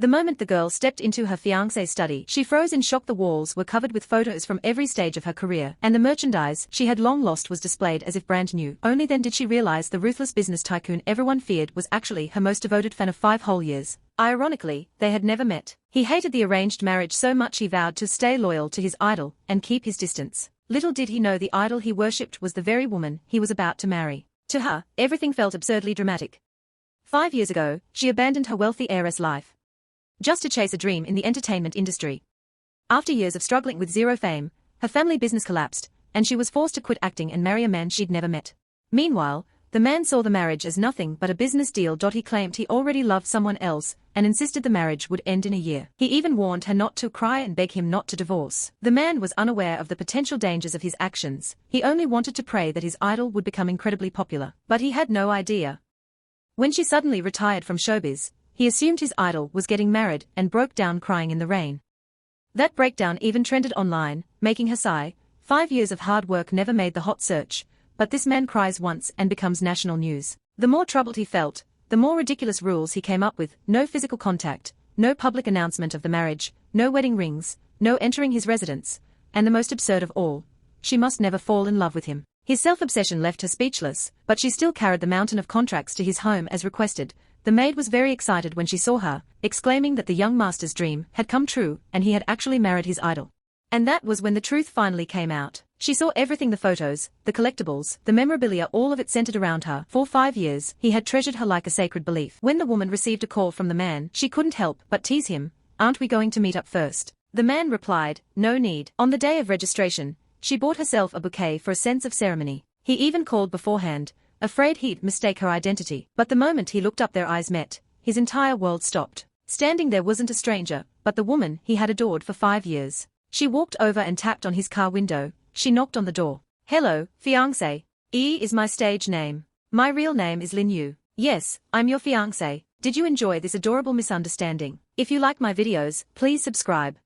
The moment the girl stepped into her fiancé's study, she froze in shock. The walls were covered with photos from every stage of her career, and the merchandise she had long lost was displayed as if brand new. Only then did she realize the ruthless business tycoon everyone feared was actually her most devoted fan of 5 whole years. Ironically, they had never met. He hated the arranged marriage so much he vowed to stay loyal to his idol and keep his distance. Little did he know the idol he worshipped was the very woman he was about to marry. To her, everything felt absurdly dramatic. 5 years ago, she abandoned her wealthy heiress life just to chase a dream in the entertainment industry. After years of struggling with zero fame, her family business collapsed, and she was forced to quit acting and marry a man she'd never met. Meanwhile, the man saw the marriage as nothing but a business deal. He claimed he already loved someone else and insisted the marriage would end in a year. He even warned her not to cry and beg him not to divorce. The man was unaware of the potential dangers of his actions. He only wanted to pray that his idol would become incredibly popular. But he had no idea. When she suddenly retired from showbiz, he assumed his idol was getting married and broke down crying in the rain. That breakdown even trended online, making her sigh. 5 years of hard work never made the hot search, but this man cries once and becomes national news. The more troubled he felt, the more ridiculous rules he came up with. No physical contact, no public announcement of the marriage, no wedding rings, no entering his residence, and the most absurd of all, she must never fall in love with him. His self-obsession left her speechless, but she still carried the mountain of contracts to his home as requested. The maid was very excited when she saw her, exclaiming that the young master's dream had come true and he had actually married his idol. And that was when the truth finally came out. She saw everything: the photos, the collectibles, the memorabilia, all of it centered around her. For 5 years, he had treasured her like a sacred belief. When the woman received a call from the man, she couldn't help but tease him. "Aren't we going to meet up first?" The man replied, "No need." On the day of registration, she bought herself a bouquet for a sense of ceremony. He even called beforehand, afraid he'd mistake her identity. But the moment he looked up, their eyes met, his entire world stopped. Standing there wasn't a stranger, but the woman he had adored for 5 years. She walked over and tapped on his car window. She knocked on the door. "Hello, fiancé. E is my stage name. My real name is Lin Yu. Yes, I'm your fiancé. Did you enjoy this adorable misunderstanding? If you like my videos, please subscribe.